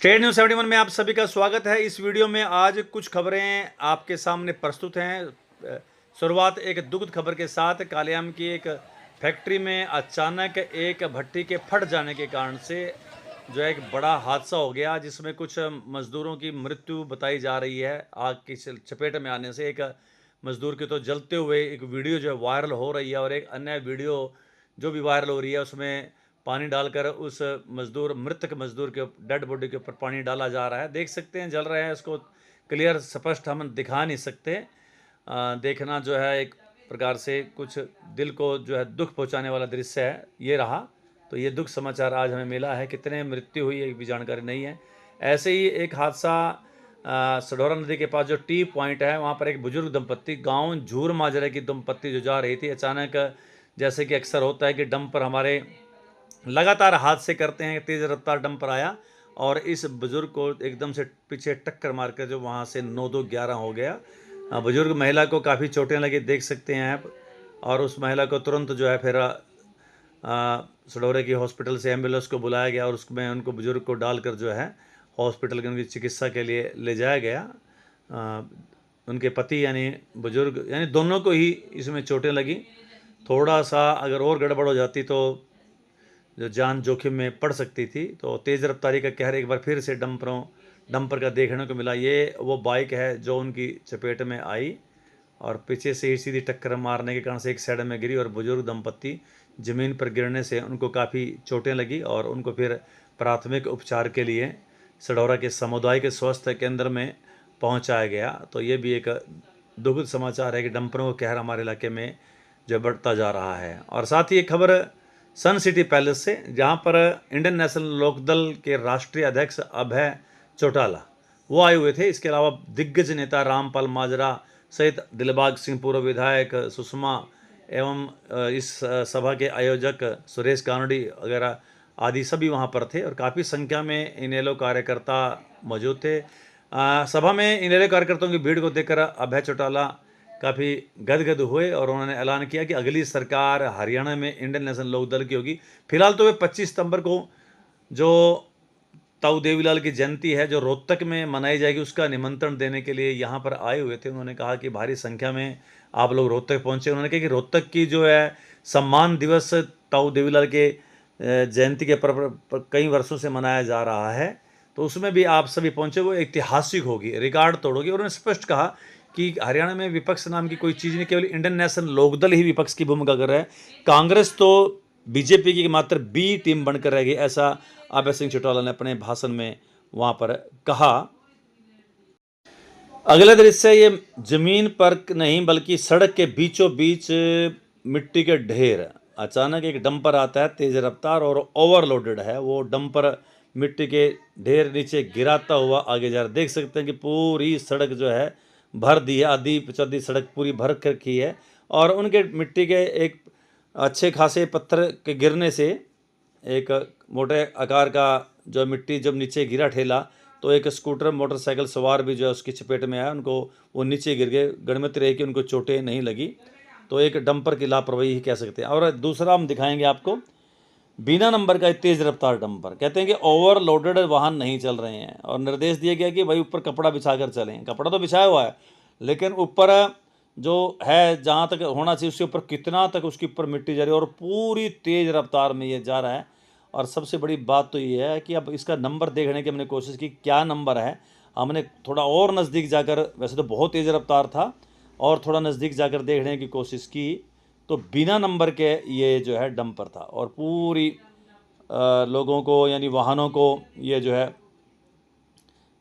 State news 71 में आप सभी का स्वागत है। इस वीडियो में आज कुछ खबरें आपके सामने प्रस्तुत हैं। शुरुआत एक दुखद खबर के साथ। कालियाम की एक फैक्ट्री में अचानक एक भट्टी के फट जाने के कारण से जो है एक बड़ा हादसा हो गया, जिसमें कुछ मजदूरों की मृत्यु बताई जा रही है। आग की चपेट में आने से एक मजदूर के तो जलते हुए एक वीडियो जो है वायरल हो रही है, और एक अन्य वीडियो जो भी वायरल हो रही है उसमें पानी डालकर उस मृतक मजदूर के डेड बॉडी के ऊपर पानी डाला जा रहा है। देख सकते हैं जल रहे हैं, इसको क्लियर स्पष्ट हम दिखा नहीं सकते। देखना जो है एक प्रकार से कुछ दिल को जो है दुख पहुंचाने वाला दृश्य है ये रहा। तो ये दुख समाचार आज हमें मिला है। कितने मृत्यु हुई है भी जानकारी नहीं है। ऐसे ही एक हादसा सडौरा नदी के पास जो टी पॉइंट है, वहाँ पर एक बुजुर्ग दंपत्ति, गांव झूर माजरे की दंपत्ति जो जा रही थी, अचानक जैसे कि अक्सर होता है कि डंपर हमारे लगातार हादसे करते हैं, तेज़ रफ्तार डंपर आया और इस बुजुर्ग को एकदम से पीछे टक्कर मारकर जो वहाँ से 9-2-11 हो गया। बुजुर्ग महिला को काफ़ी चोटें लगी, देख सकते हैं आप। और उस महिला को तुरंत जो है फिर सडौरे की हॉस्पिटल से एम्बुलेंस को बुलाया गया और उसमें उनको बुजुर्ग को डालकर जो है हॉस्पिटल के उनकी चिकित्सा के लिए ले जाया गया। उनके पति यानी बुजुर्ग यानी दोनों को ही इसमें चोटें लगी। थोड़ा सा अगर और गड़बड़ हो जाती तो जो जान जोखिम में पड़ सकती थी। तो तेज़ रफ्तारी का कहर एक बार फिर से डंपर का देखने को मिला। ये वो बाइक है जो उनकी चपेट में आई और पीछे से ही सीधी टक्कर मारने के कारण से एक साइड में गिरी और बुजुर्ग दंपत्ति ज़मीन पर गिरने से उनको काफ़ी चोटें लगी और उनको फिर प्राथमिक उपचार के लिए सडौरा के सामुदायिक स्वास्थ्य केंद्र में पहुंचाया गया। तो ये भी एक दुखद समाचार है कि डंपरों का कहर हमारे इलाके में जो बढ़ता जा रहा है। और साथ ही एक खबर सन सिटी पैलेस से, जहां पर इंडियन नेशनल लोकदल के राष्ट्रीय अध्यक्ष अभय चौटाला वो आए हुए थे। इसके अलावा दिग्गज नेता रामपाल माजरा सहित दिलबाग सिंह, पूर्व विधायक सुषमा एवं इस सभा के आयोजक सुरेश कानड़ी वगैरह आदि सभी वहां पर थे और काफ़ी संख्या में इनेलो कार्यकर्ता मौजूद थे। सभा में इनेलो कार्यकर्ताओं की भीड़ को देखकर अभय चौटाला काफ़ी गदगद हुए और उन्होंने ऐलान किया कि अगली सरकार हरियाणा में इंडियन नेशनल लोकदल की होगी। फिलहाल तो वे 25 सितंबर को जो ताऊ देवीलाल की जयंती है जो रोहतक में मनाई जाएगी, उसका निमंत्रण देने के लिए यहाँ पर आए हुए थे। उन्होंने कहा कि भारी संख्या में आप लोग रोहतक पहुँचे। उन्होंने कहा कि रोहतक की जो है सम्मान दिवस ताऊ देवीलाल के जयंती के पर कई वर्षों से मनाया जा रहा है, तो उसमें भी आप सभी पहुँचे, वो ऐतिहासिक होगी, रिकॉर्ड तोड़ोगी। और उन्होंने स्पष्ट कहा कि हरियाणा में विपक्ष नाम की कोई चीज़ नहीं, केवल इंडियन नेशनल लोकदल ही विपक्ष की भूमिका कर रहा है। कांग्रेस तो बीजेपी की मात्र बी टीम बनकर रह गई, ऐसा अभय सिंह चौटाला ने अपने भाषण में वहां पर कहा। अगला दृश्य ये जमीन पर नहीं बल्कि सड़क के बीचों बीच मिट्टी के ढेर। अचानक एक डंपर आता है तेज रफ्तार और ओवरलोडेड है। वो डंपर मिट्टी के ढेर नीचे गिराता हुआ आगे जा रहा है। देख सकते हैं कि पूरी सड़क जो है भर दी है, आधी पिछाधी सड़क पूरी भर रखी है। और उनके मिट्टी के एक अच्छे खासे पत्थर के गिरने से एक मोटे आकार का जो मिट्टी जब नीचे गिरा ठेला, तो एक स्कूटर मोटरसाइकिल सवार भी जो है उसकी चपेट में आया। उनको वो नीचे गिर गए, गणमती रही कि उनको चोटें नहीं लगी। तो एक डंपर की लापरवाही ही कह सकते हैं। और दूसरा हम दिखाएंगे आपको बिना नंबर का तेज़ रफ्तार डंपर। कहते हैं कि ओवरलोडेड वाहन नहीं चल रहे हैं और निर्देश दिया गया कि भाई ऊपर कपड़ा बिछाकर चलें। कपड़ा तो बिछाया हुआ है, लेकिन ऊपर जो है जहाँ तक होना चाहिए उसके ऊपर कितना तक उसके ऊपर मिट्टी जा रही है और पूरी तेज़ रफ्तार में ये जा रहा है। और सबसे बड़ी बात तो ये है कि अब इसका नंबर देखने की हमने कोशिश की, क्या नंबर है। हमने थोड़ा और नज़दीक जाकर, वैसे तो बहुत तेज़ रफ्तार था, और थोड़ा नज़दीक जाकर देखने की कोशिश की तो बिना नंबर के ये जो है डंपर था और पूरी लोगों को यानी वाहनों को ये जो है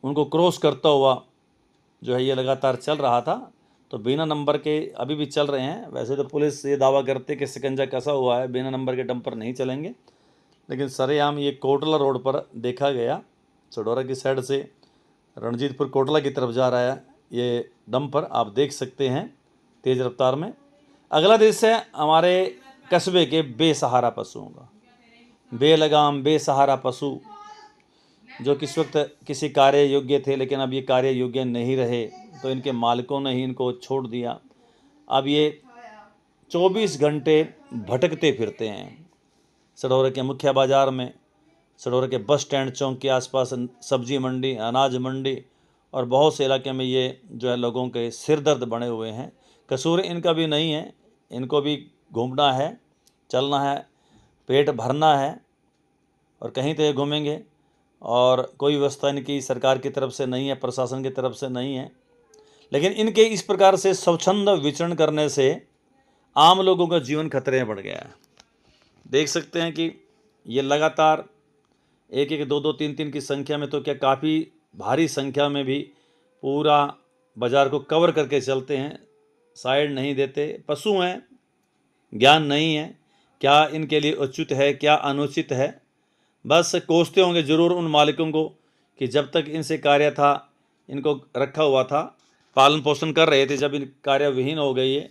उनको क्रॉस करता हुआ जो है ये लगातार चल रहा था। तो बिना नंबर के अभी भी चल रहे हैं। वैसे तो पुलिस ये दावा करती है कि शिकंजा कसा हुआ है, बिना नंबर के डंपर नहीं चलेंगे, लेकिन सरेआम ये कोटला रोड पर देखा गया। सडौरा की साइड से रणजीतपुर कोटला की तरफ जा रहा है ये डंपर, आप देख सकते हैं तेज़ रफ्तार में। अगला दृश्य है हमारे कस्बे के बेसहारा पशुओं का। बेलगाम बेसहारा पशु जो किस वक्त किसी कार्य योग्य थे, लेकिन अब ये कार्य योग्य नहीं रहे, तो इनके मालिकों ने ही इनको छोड़ दिया। अब ये 24 घंटे भटकते फिरते हैं सडौरा के मुख्य बाज़ार में। सडोरा के बस स्टैंड चौक के आसपास सब्जी मंडी, अनाज मंडी और बहुत से इलाके में ये जो है लोगों के सिर दर्द बने हुए हैं। कसूर इनका भी नहीं है, इनको भी घूमना है, चलना है, पेट भरना है और कहीं तो ये घूमेंगे। और कोई व्यवस्था इनकी सरकार की तरफ से नहीं है, प्रशासन की तरफ से नहीं है। लेकिन इनके इस प्रकार से स्वच्छंद विचरण करने से आम लोगों का जीवन खतरे में पड़ गया है। देख सकते हैं कि ये लगातार एक एक, दो दो, तीन तीन की संख्या में तो क्या काफ़ी भारी संख्या में भी पूरा बाज़ार को कवर करके चलते हैं, साइड नहीं देते। पशु हैं, ज्ञान नहीं है क्या इनके लिए उचित है क्या अनुचित है। बस कोसते होंगे ज़रूर उन मालिकों को कि जब तक इनसे कार्य था, इनको रखा हुआ था, पालन पोषण कर रहे थे, जब इन कार्य विहीन हो गई है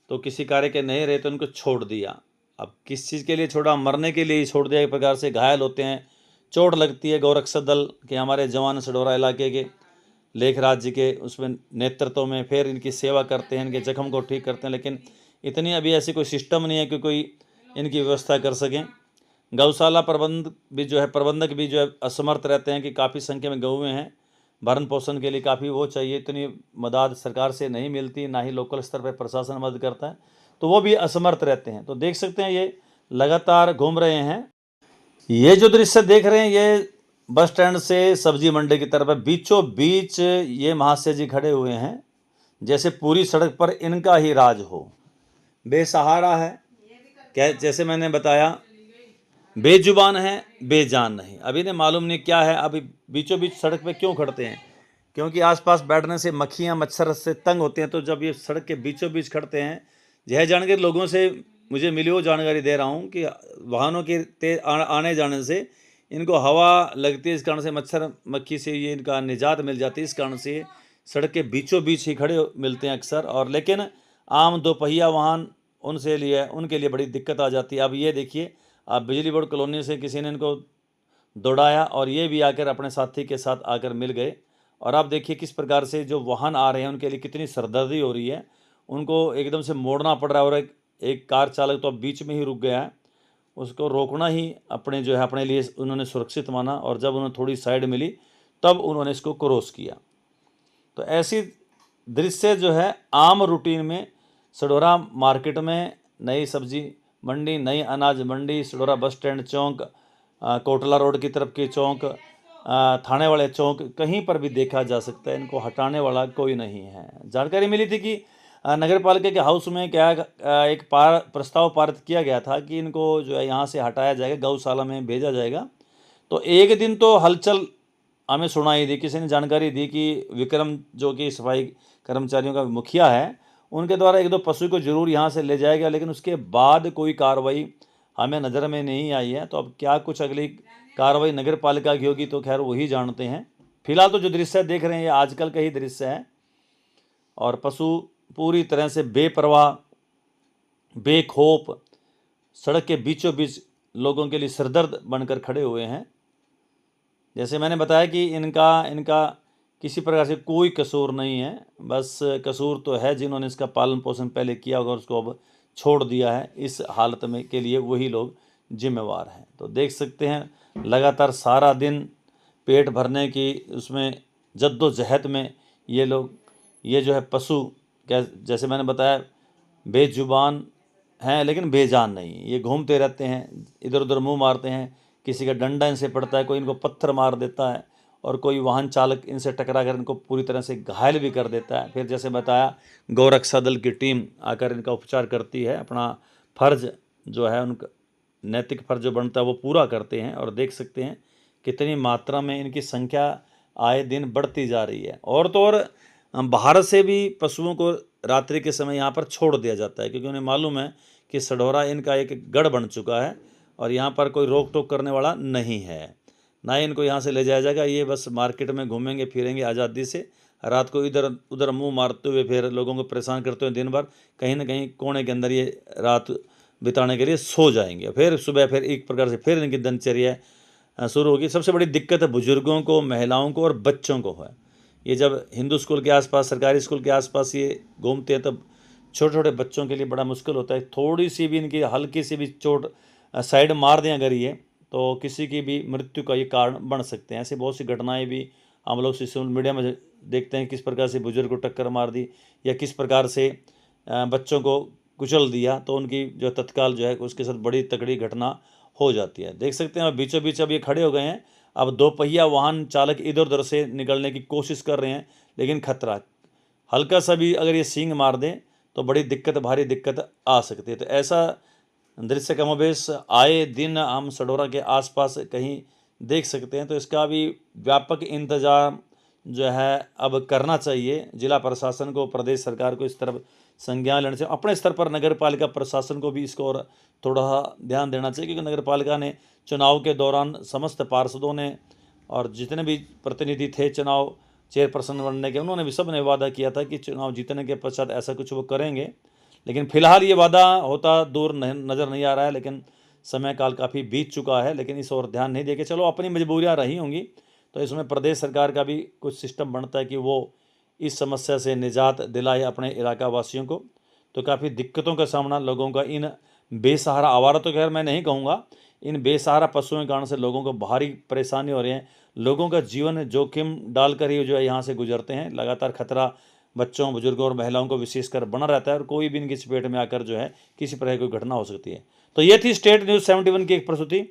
तो किसी कार्य के नहीं रहे तो इनको छोड़ दिया। अब किस चीज़ के लिए छोड़ा? मरने के लिए ही छोड़ दिया। एक प्रकार से घायल होते हैं, चोट लगती है। गौरक्षा दल के हमारे जवान सडोरा इलाके के लेखराज जी के उसमें नेतृत्व में फिर इनकी सेवा करते हैं, इनके जख्म को ठीक करते हैं। लेकिन इतनी अभी ऐसी कोई सिस्टम नहीं है कि कोई इनकी व्यवस्था कर सकें। गौशाला प्रबंधक भी जो है असमर्थ रहते हैं कि काफ़ी संख्या में गौएँ हैं, भरण पोषण के लिए काफ़ी वो चाहिए, इतनी मदद सरकार से नहीं मिलती, ना ही लोकल स्तर पर प्रशासन मदद करता है, तो वो भी असमर्थ रहते हैं। तो देख सकते हैं ये लगातार घूम रहे हैं। ये जो दृश्य देख रहे हैं ये बस स्टैंड से सब्जी मंडी की तरफ है। बीचों बीच ये महाशय जी खड़े हुए हैं, जैसे पूरी सड़क पर इनका ही राज हो। बेसहारा है, क्या जैसे मैंने बताया, बेजुबान है, बेजान नहीं। अभी ने मालूम नहीं क्या है। अभी बीचों बीच सड़क पे क्यों खड़ते हैं? क्योंकि आसपास बैठने से मक्खियाँ मच्छर से तंग होते हैं। तो जब ये सड़क के बीचों बीच खड़ते हैं, यह जानकारी लोगों से मुझे मिली वो जानकारी दे रहा हूँ कि वाहनों के तेज आने जाने से इनको हवा लगती है, इस कारण से मच्छर मक्खी से ये इनका निजात मिल जाती है। इस कारण से सड़क के बीचों बीच ही खड़े मिलते हैं अक्सर। और लेकिन आम दोपहिया वाहन उनके लिए बड़ी दिक्कत आ जाती है। अब ये देखिए, अब बिजली बोर्ड कॉलोनी से किसी ने इनको दौड़ाया और ये भी आकर अपने साथी के साथ आकर मिल गए। और आप देखिए किस प्रकार से जो वाहन आ रहे हैं उनके लिए कितनी सरदर्दी हो रही है, उनको एकदम से मोड़ना पड़ रहा है। और एक कार चालक तो अब बीच में ही रुक गया है, उसको रोकना ही अपने लिए उन्होंने सुरक्षित माना। और जब उन्हें थोड़ी साइड मिली तब उन्होंने इसको क्रॉस किया। तो ऐसी दृश्य जो है आम रूटीन में सडोरा मार्केट में, नई सब्जी मंडी, नई अनाज मंडी, सडोरा बस स्टैंड चौक, कोटला रोड की तरफ के चौक, थाने वाले चौक, कहीं पर भी देखा जा सकता है। इनको हटाने वाला कोई नहीं है। जानकारी मिली थी कि नगर पालिका के हाउस में क्या एक प्रस्ताव पारित किया गया था कि इनको जो है यहाँ से हटाया जाएगा, गौशाला में भेजा जाएगा। तो एक दिन तो हलचल हमें सुनाई दी, किसी ने जानकारी दी कि विक्रम जो कि सफाई कर्मचारियों का मुखिया है, उनके द्वारा एक दो पशु को जरूर यहाँ से ले जाएगा। लेकिन उसके बाद कोई कार्रवाई हमें नज़र में नहीं आई है। तो अब क्या कुछ अगली कार्रवाई नगर पालिका की होगी तो खैर वही जानते हैं। फिलहाल तो जो दृश्य देख रहे हैं ये आजकल का ही दृश्य है। और पशु पूरी तरह से बेपरवाह, बेखौफ सड़क के बीचों बीच लोगों के लिए सिरदर्द बनकर खड़े हुए हैं। जैसे मैंने बताया कि इनका किसी प्रकार से कोई कसूर नहीं है। बस कसूर तो है जिन्होंने इसका पालन पोषण पहले किया होगा, उसको अब छोड़ दिया है, इस हालत में के लिए वही लोग जिम्मेवार हैं। तो देख सकते हैं लगातार सारा दिन पेट भरने की उसमें जद्दोजहद में ये लोग, ये जो है पशु, क्या जैसे मैंने बताया, बेजुबान हैं लेकिन बेजान नहीं। ये घूमते रहते हैं, इधर उधर मुंह मारते हैं, किसी का डंडा इनसे पड़ता है, कोई इनको पत्थर मार देता है और कोई वाहन चालक इनसे टकरा कर इनको पूरी तरह से घायल भी कर देता है। फिर जैसे बताया, गौरक्षा दल की टीम आकर इनका उपचार करती है, अपना फर्ज जो है उनका नैतिक फर्ज जो बनता है वो पूरा करते हैं। और देख सकते हैं कितनी मात्रा में इनकी संख्या आए दिन बढ़ती जा रही है। और तो और बाहर से भी पशुओं को रात्रि के समय यहाँ पर छोड़ दिया जाता है, क्योंकि उन्हें मालूम है कि सडोरा इनका एक गढ़ बन चुका है और यहाँ पर कोई रोक टोक करने वाला नहीं है, ना ही इनको यहाँ से ले जाया जाएगा। ये बस मार्केट में घूमेंगे फिरेंगे आज़ादी से, रात को इधर उधर मुंह मारते हुए फिर लोगों को परेशान करते हुए दिन भर कहीं ना कहीं कोने के अंदर ये रात बिताने के लिए सो जाएंगे। फिर सुबह फिर एक प्रकार से फिर इनकी दिनचर्या शुरू होगी। सबसे बड़ी दिक्कत है बुजुर्गों को, महिलाओं को और बच्चों को है। ये जब हिंदू स्कूल के आसपास, सरकारी स्कूल के आसपास ये घूमते हैं तब छोटे छोटे बच्चों के लिए बड़ा मुश्किल होता है। थोड़ी सी भी इनकी हल्की सी भी चोट साइड मार दें अगर ये, तो किसी की भी मृत्यु का ये कारण बन सकते हैं। ऐसी बहुत सी घटनाएं भी हम लोग सोशल मीडिया में देखते हैं, किस प्रकार से बुजुर्ग को टक्कर मार दी या किस प्रकार से बच्चों को कुचल दिया, तो उनकी जो तत्काल जो है उसके साथ बड़ी तगड़ी घटना हो जाती है। देख सकते हैं अब बीचों बीच अब ये खड़े हो गए हैं। अब दोपहिया वाहन चालक इधर उधर से निकलने की कोशिश कर रहे हैं, लेकिन खतरा हल्का सा भी अगर ये सींग मार दें तो बड़ी दिक्कत, भारी दिक्कत आ सकती है। तो ऐसा दृश्य कमोबेश आए दिन हम सडोरा के आसपास कहीं देख सकते हैं। तो इसका भी व्यापक इंतजाम जो है अब करना चाहिए जिला प्रशासन को, प्रदेश सरकार को इस तरफ संज्ञान लेना चाहिए। अपने स्तर पर नगर पालिका प्रशासन को भी इसको और थोड़ा ध्यान देना चाहिए, क्योंकि नगर पालिका ने चुनाव के दौरान समस्त पार्षदों ने और जितने भी प्रतिनिधि थे चुनाव चेयरपर्सन बनने के, उन्होंने भी सब ने वादा किया था कि चुनाव जीतने के पश्चात ऐसा कुछ वो करेंगे। लेकिन फिलहाल ये वादा होता दूर नज़र नहीं आ रहा है, लेकिन समय काल काफ़ी बीत चुका है, लेकिन इस ओर ध्यान नहीं देके चलो अपनी मजबूरियां रही होंगी। तो इसमें प्रदेश सरकार का भी कुछ सिस्टम बनता है कि वो इस समस्या से निजात दिलाए अपने इलाका वासियों को। तो काफ़ी दिक्कतों का सामना लोगों का इन बेसहारा, आवारा तो खैर मैं नहीं कहूँगा, इन बेसहारा पशुओं के कारण से लोगों को भारी परेशानी हो रही है। लोगों का जीवन जोखिम डालकर ही जो है यहाँ से गुजरते हैं। लगातार खतरा बच्चों, बुजुर्गों और महिलाओं को विशेषकर बना रहता है, और कोई भी इनकी चपेट में आकर जो है किसी प्रकार की कोई घटना हो सकती है। तो ये थी स्टेट न्यूज़ 71 की एक प्रस्तुति।